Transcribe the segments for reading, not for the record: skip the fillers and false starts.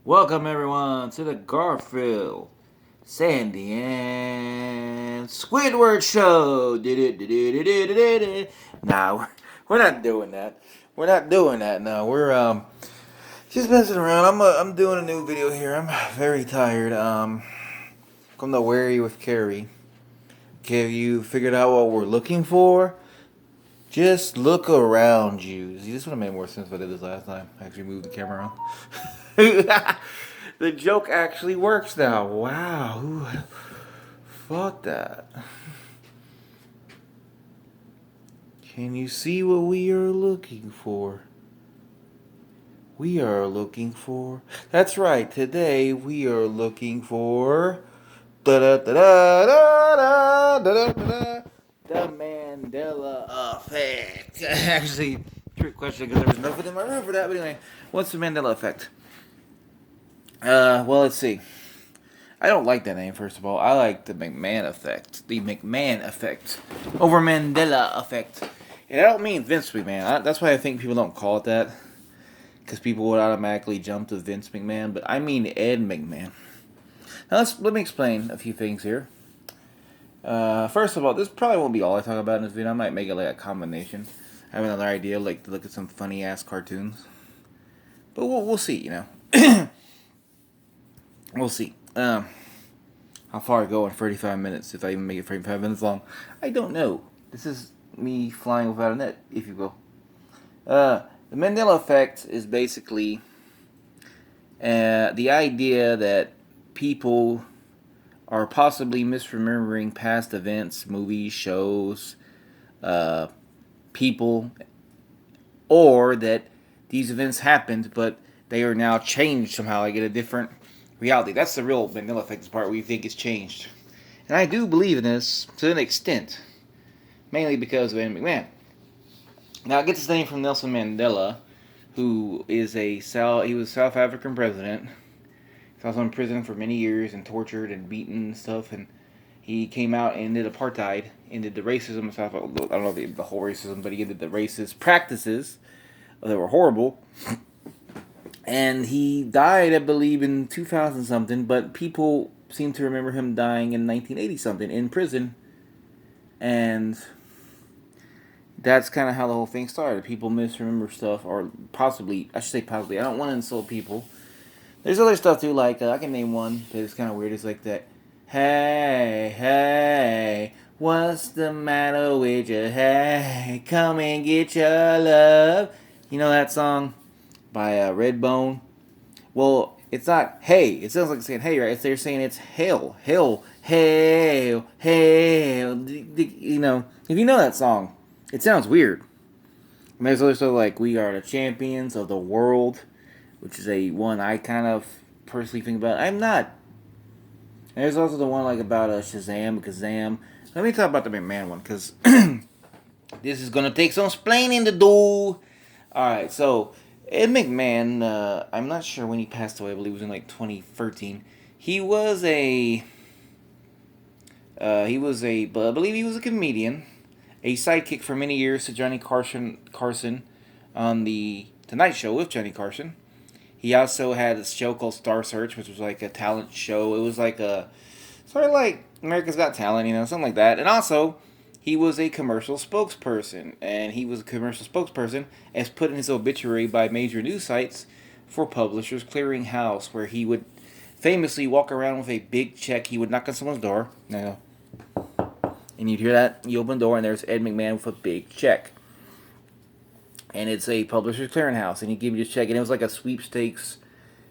Welcome everyone to the Garfield, Sandy, and Squidward show. Nah, we're not doing that. We're not doing that. No, we're just messing around. I'm doing a new video here. I'm very tired. Come to Wary with Cary. Have you figured out what we're looking for? Just look around you. See, this would have made more sense if I did this last time. I actually moved the camera on. The joke actually works now. Wow. Fuck that. Can you see what we are looking for? We are looking for. That's right. Today we are looking for. Da da da da da da da da. The Mandela effect. Actually, trick question because there was nothing in my room for that. But anyway, what's the Mandela effect? Well, let's see. I don't like that name, first of all. I like the McMahon effect. The McMahon effect. Over Mandela effect. And I don't mean Vince McMahon. That's why I think people don't call it that. Because people would automatically jump to Vince McMahon. But I mean Ed McMahon. Now, let me explain a few things here. First of all, this probably won't be all I talk about in this video. I might make it like a combination. I have another idea, like to look at some funny-ass cartoons. But we'll see, you know. We'll see. How far I go in 35 minutes, if I even make it 35 minutes long. I don't know. This is me flying without a net, if you will. The Mandela effect is basically the idea that people are possibly misremembering past events, movies, shows, people, or that these events happened, but they are now changed somehow. They get a different reality. That's the real Mandela effect part where you think it's changed. And I do believe in this to an extent. Mainly because of Ed McMahon. Now it gets its name from Nelson Mandela, who is he was a South African president. He was also in prison for many years and tortured and beaten and stuff. And he came out and ended apartheid, ended the racism of South Africa. I don't know the whole racism, but he ended the racist practices that were horrible. And he died, I believe, in 2000 something, but people seem to remember him dying in 1980 something in prison. And that's kind of how the whole thing started. People misremember stuff, or possibly, I should say possibly, I don't want to insult people. There's other stuff too, like, I can name one that is kind of weird. It's like that, hey, hey, what's the matter with you? Hey, come and get your love. You know that song? By Redbone. Well, it's not hey. It sounds like saying hey, right? They're saying it's hail, hail, hail, hail. You know, if you know that song, it sounds weird. And there's also like we are the champions of the world, which is a one I kind of personally think about. I'm not. And there's also the one like about Shazam, Kazam. Let me talk about the McMahon one because this is gonna take some explaining to do. All right, so Ed McMahon, I'm not sure when he passed away. I believe it was in like 2013. He was I believe he was a comedian, a sidekick for many years to Johnny Carson on the Tonight Show with Johnny Carson. He also had a show called Star Search, which was like a talent show. It was like a sort of like America's Got Talent, you know, something like that. And also, he was a commercial spokesperson, and he was a commercial spokesperson as put in his obituary by major news sites for Publishers Clearing House, where he would famously walk around with a big check. He would knock on someone's door, and you'd hear that. You open the door, and there's Ed McMahon with a big check. And it's a Publishers Clearing House, and he'd give you a check, and it was like a sweepstakes.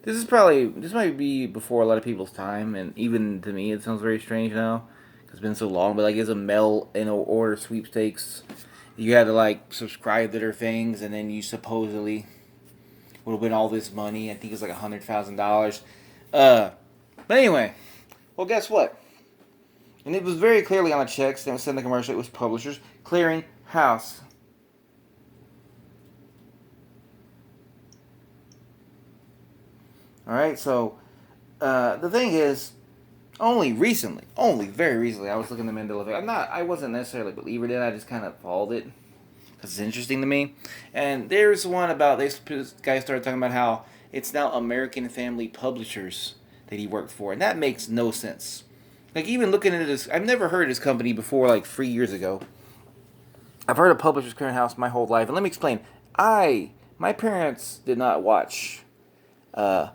This might be before a lot of people's time, and even to me, it sounds very strange now. It's been so long, but like it's a mail in order sweepstakes. You had to like subscribe to their things, and then you supposedly would win all this money. I think it's like $100,000. But anyway, well, guess what? And it was very clearly on the checks. They was sending the commercial. It was Publishers Clearing House. All right, so the thing is. Only very recently, I was looking at the Mandela effect. I wasn't necessarily a believer in it. I just kind of followed it because it's interesting to me. And there's one about this guy started talking about how it's now American Family Publishers that he worked for, and that makes no sense. Like, even looking at this, I've never heard of this company before, like 3 years ago. I've heard of Publishers Clearinghouse my whole life, and let me explain. My parents did not watch uh,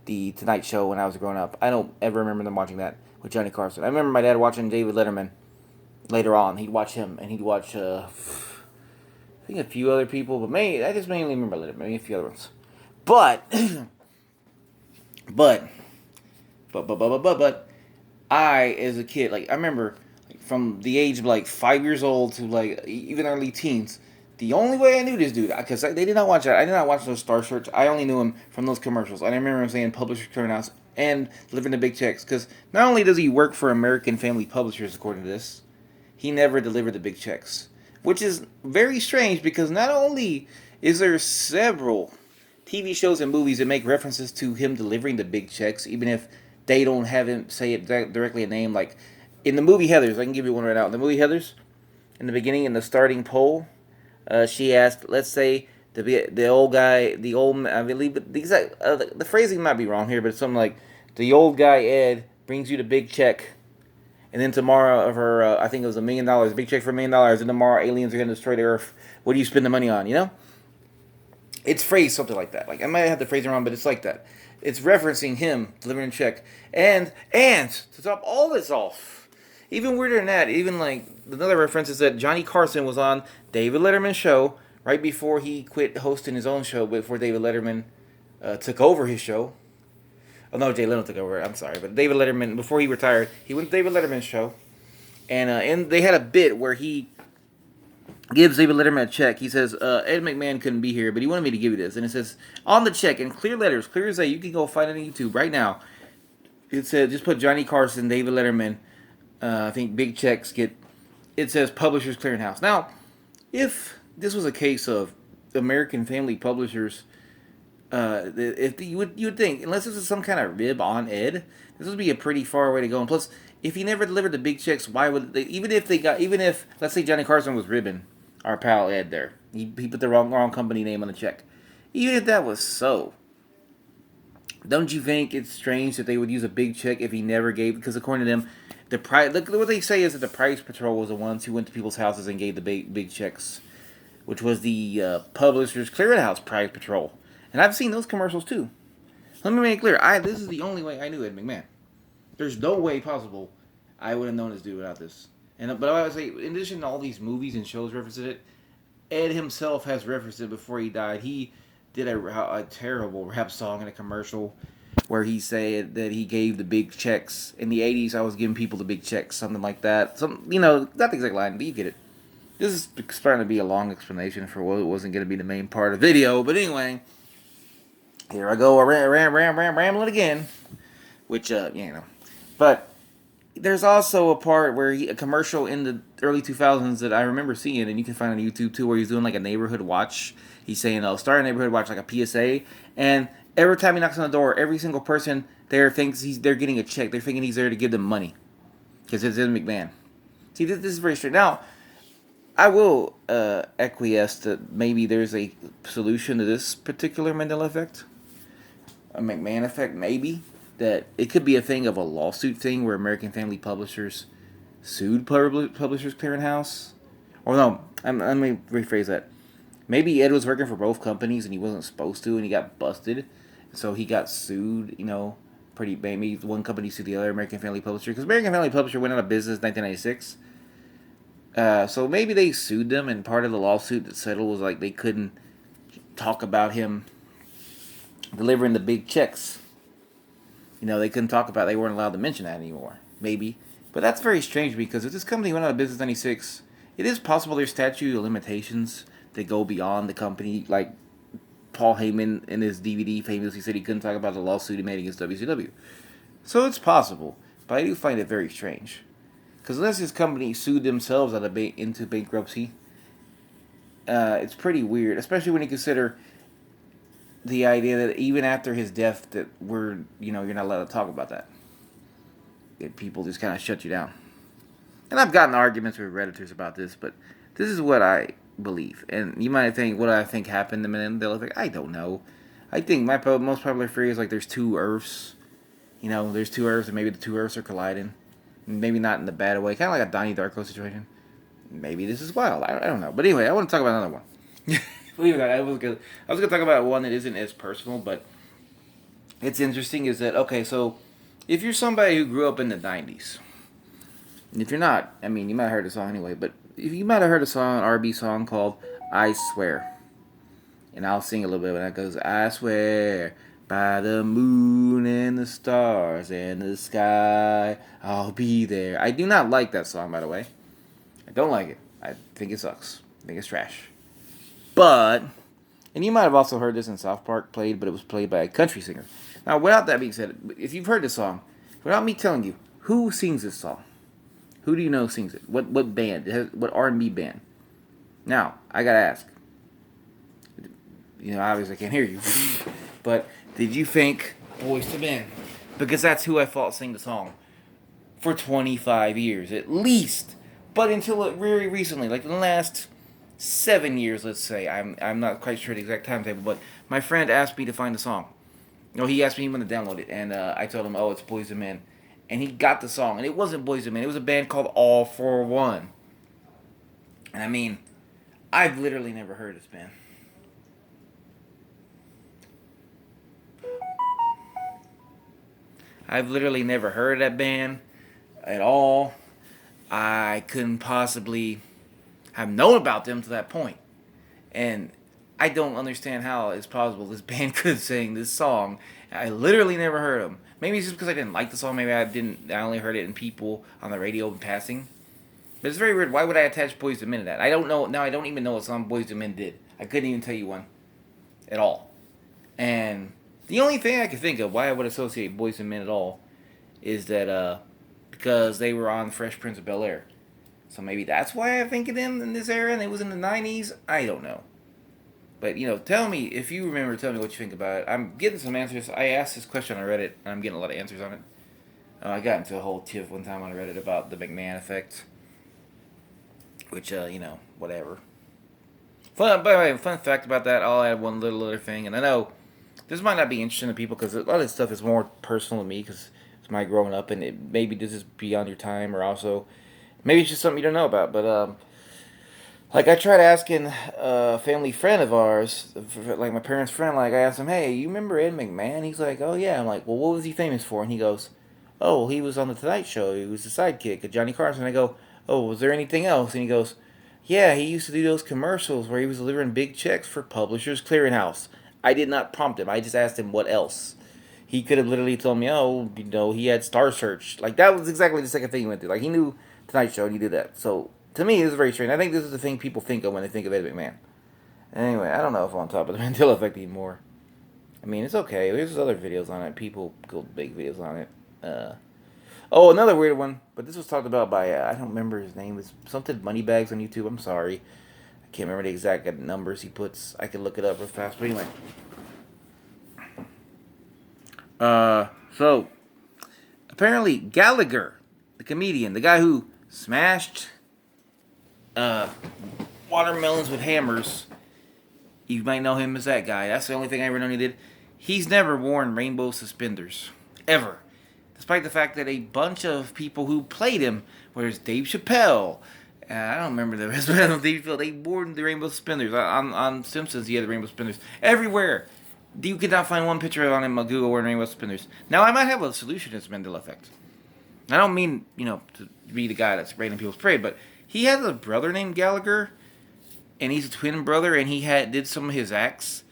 the Tonight Show when I was growing up. I don't ever remember them watching that with Johnny Carson. I remember my dad watching David Letterman later on. He'd watch him, and he'd watch, I think a few other people, but I just mainly remember Letterman, maybe a few other ones. But, but, but, I, as a kid, like, I remember, like, from the age of, like, 5 years old to, like, even early teens, the only way I knew this dude, because they did not watch that. I did not watch those Star Search. I only knew him from those commercials. I remember him saying Publishers Clearinghouse and delivering the big checks, because not only does he work for American Family Publishers, according to this, he never delivered the big checks. Which is very strange, because not only is there several TV shows and movies that make references to him delivering the big checks, even if they don't have him say it directly a name. Like, in the movie Heathers, I can give you one right now. In the movie Heathers, in the beginning, in the starting poll, she asked, let's say, the old guy, I believe, the exact, the phrasing might be wrong here, but it's something like, the old guy, Ed, brings you the big check, and then tomorrow, of her, I think it was $1 million, a big check for $1 million, and tomorrow aliens are going to destroy the Earth. What do you spend the money on, you know? It's phrased something like that. Like, I might have the phrasing wrong, but it's like that. It's referencing him delivering a check. And to top all this off, even weirder than that, even like another reference is that Johnny Carson was on David Letterman's show right before he quit hosting his own show, before David Letterman took over his show. Oh no, Jay Leno took over. I'm sorry, but David Letterman, before he retired, he went to David Letterman's show, and they had a bit where he gives David Letterman a check. He says, Ed McMahon couldn't be here, but he wanted me to give you this. And it says, on the check, in clear letters, clear as day, you can go find it on YouTube right now. It said, just put Johnny Carson, David Letterman, I think big checks get, it says Publishers Clearinghouse. Now, if this was a case of American Family Publishers, if you would think, unless this is some kind of rib on Ed, this would be a pretty far way to go. And plus, if he never delivered the big checks, why would they? Even if let's say Johnny Carson was ribbing our pal Ed there, he put the wrong company name on the check. Even if that was so, don't you think it's strange that they would use a big check if he never gave? Because according to them, the price. Look, what they say is that the Price Patrol was the ones who went to people's houses and gave the big checks, which was the Publishers Clearinghouse Price Patrol. And I've seen those commercials too. Let me make it clear. This is the only way I knew Ed McMahon. There's no way possible I would have known this dude without this. But I would say, in addition to all these movies and shows referencing it, Ed himself has referenced it before he died. He did a terrible rap song in a commercial where he said that he gave the big checks. In the 80s, I was giving people the big checks, something like that. Not the exact line, but you get it. This is starting to be a long explanation for what wasn't going to be the main part of the video. But anyway, here I go, rambling again. Which, But there's also a part where a commercial in the early 2000s that I remember seeing, and you can find on YouTube too, where he's doing like a neighborhood watch. He's saying, start a neighborhood watch, like a PSA. And every time he knocks on the door, every single person there thinks they're getting a check. They're thinking he's there to give them money. Because it's Ed McMahon. See, this is very straight. Now, I will acquiesce that maybe there's a solution to this particular Mandela effect. A McMahon effect, maybe. That it could be a thing of a lawsuit thing where American Family Publishers sued Publishers Clearinghouse. Or no, let me rephrase that. Maybe Ed was working for both companies and he wasn't supposed to and he got busted. So he got sued, maybe one company sued the other, American Family Publisher. Because American Family Publisher went out of business in 1996. So maybe they sued them, and part of the lawsuit that settled was like they couldn't talk about him delivering the big checks. They couldn't talk about it. They weren't allowed to mention that anymore. Maybe. But that's very strange because if this company went out of business in 96, it is possible there's statute of limitations that go beyond the company. Like Paul Heyman in his DVD famously said he couldn't talk about the lawsuit he made against WCW. So it's possible. But I do find it very strange. Because unless this company sued themselves into bankruptcy, it's pretty weird. Especially when you consider the idea that even after his death, that you're not allowed to talk about that. That people just kind of shut you down. And I've gotten arguments with Redditors about this, but this is what I believe. And you might think, what do I think happened to Mandela effect? I don't know. I think my most popular theory is like there's two Earths. You know, there's two Earths, and maybe the two Earths are colliding. Maybe not in the bad way, kind of like a Donnie Darko situation. Maybe this is wild. I don't know. But anyway, I want to talk about another one. Believe it or not, I was gonna talk about one that isn't as personal, but it's interesting. Is that okay? So, if you're somebody who grew up in the '90s, and if you're not, I mean, you might have heard the song anyway. But if you might have heard a song, an R&B song called "I Swear," and I'll sing a little bit when that goes. I swear by the moon and the stars and the sky, I'll be there. I do not like that song, by the way. I don't like it. I think it sucks. I think it's trash. But, and you might have also heard this in South Park played, but it was played by a country singer. Now, without that being said, if you've heard this song, without me telling you, who sings this song? Who do you know sings it? What band? What R&B band? Now, I gotta ask. You know, obviously I can't hear you. But did you think Boyz II Men? Because that's who I thought sang the song for 25 years at least. But until very recently, like the last 7 years, let's say. I'm not quite sure the exact timetable, but my friend asked me to find the song. No, he asked me when to download it, and I told him, oh, it's Boyz II Men. And he got the song, and it wasn't Boyz II Men. It was a band called All For One. And I mean, I've literally never heard this band. I've literally never heard of that band at all. I couldn't possibly have known about them to that point. And I don't understand how it's possible this band could sing this song. I literally never heard them. Maybe it's just because I didn't like the song. Maybe I didn't. I only heard it in people on the radio in passing. But it's very weird. Why would I attach Boyz II Men to that? I don't know. Now I don't even know what song Boyz II Men did. I couldn't even tell you one at all. And the only thing I could think of why I would associate Boyz II Men at all is that because they were on Fresh Prince of Bel-Air. So maybe that's why I think of them in this era and it was in the 90s. I don't know. But, you know, tell me, if you remember, tell me what you think about it. I'm getting some answers. I asked this question on Reddit, and I'm getting a lot of answers on it. I got into a whole tiff one time on Reddit about the McMahon effect. Which, you know, whatever. By the way, fun fact about that, I'll add one little other thing. And I know this might not be interesting to people because a lot of this stuff is more personal to me because it's my growing up, and maybe this is beyond your time, or also maybe it's just something you don't know about. But like I tried asking a family friend of ours, like my parents' friend, like I asked him, "Hey, you remember Ed McMahon?" He's like, "Oh yeah." I'm like, "Well, what was he famous for?" And he goes, "Oh, well, he was on the Tonight Show. He was the sidekick of Johnny Carson." I go, "Oh, was there anything else?" And he goes, "Yeah, he used to do those commercials where he was delivering big checks for Publishers Clearinghouse." I did not prompt him. I just asked him what else. He could have literally told me, "Oh, you know, he had Star Search." Like that was exactly the second thing he went through. Like he knew Tonight Show and he did that. So to me, this is very strange. I think this is the thing people think of when they think of Ed McMahon. Anyway, I don't know if I'm on top of the Mandela effect anymore. I mean, it's okay. There's other videos on it. People go big videos on it. Oh, another weird one. But this was talked about by, I don't remember his name. It's something Moneybags on YouTube. I'm sorry. I can't remember the exact numbers he puts. I can look it up real fast. But anyway. So, apparently Gallagher, the comedian, the guy who smashed watermelons with hammers. You might know him as that guy. That's the only thing I ever known he did. He's never worn rainbow suspenders. Ever. Despite the fact that a bunch of people who played him, whereas Dave Chappelle, I don't remember the rest of them, they wore the rainbow suspenders. On Simpsons, he had the rainbow suspenders. Everywhere. You could not find one picture on him on Google wearing rainbow suspenders. Now, I might have a solution to this Mandela effect. I don't mean, you know, to be the guy that's raining people's parade, but he has a brother named Gallagher, and he's a twin brother, and he did some of his acts,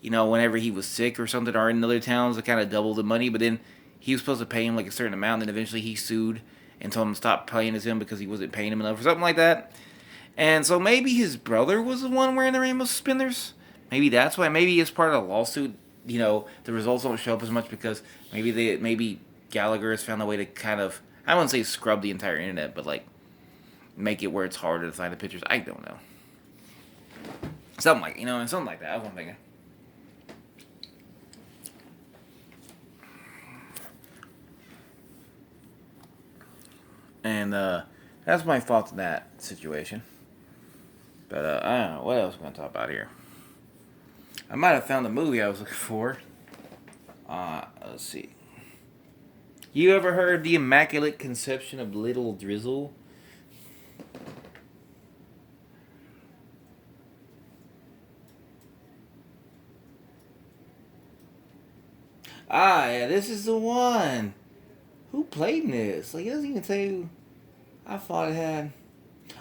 you know, whenever he was sick or something, or in other towns to kind of double the money, but then he was supposed to pay him like a certain amount, and then eventually he sued and told him to stop paying him because he wasn't paying him enough or something like that. And so maybe his brother was the one wearing the rainbow suspenders. Maybe that's why. Maybe as part of the lawsuit, you know, the results don't show up as much because maybe Gallagher has found a way to kind of, I wouldn't say scrub the entire internet, but like make it where it's harder to find the pictures. I don't know. Something like, you know, something like that. That's what I'm thinking. And that's my thoughts on that situation. But I don't know what else we're gonna talk about here. I might have found the movie I was looking for. Let's see. You ever heard the Immaculate Conception of Little Drizzle? Yeah, this is the one. Who played in this? Like, it doesn't even tell you. I thought it had.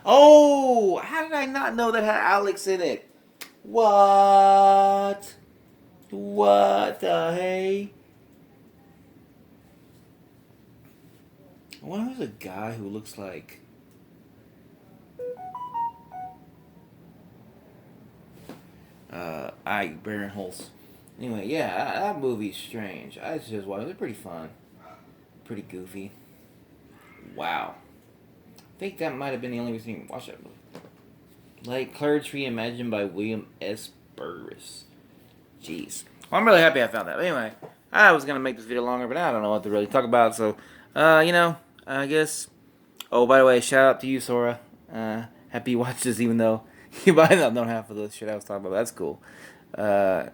Oh, how did I not know that had Alex in it? What? What the hey? I wonder if there's a guy who looks like. Ike Barinholtz. Anyway, yeah, that movie's strange. I just watched it. It's pretty fun. Pretty goofy. Wow. I think that might have been the only reason you can watch that movie. Like Clerks Reimagined by William S. Burris. Jeez. Well, I'm really happy I found that. But anyway, I was going to make this video longer, but I don't know what to really talk about. So, I guess. Oh, by the way, shout out to you, Sora. Happy you watched this, even though you might not know half of the shit I was talking about. That's cool. The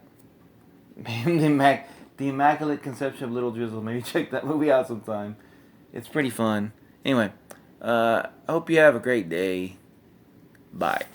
Immaculate Conception of Little Drizzle. Maybe check that movie out sometime. It's pretty fun. Anyway, I hope you have a great day. Bye.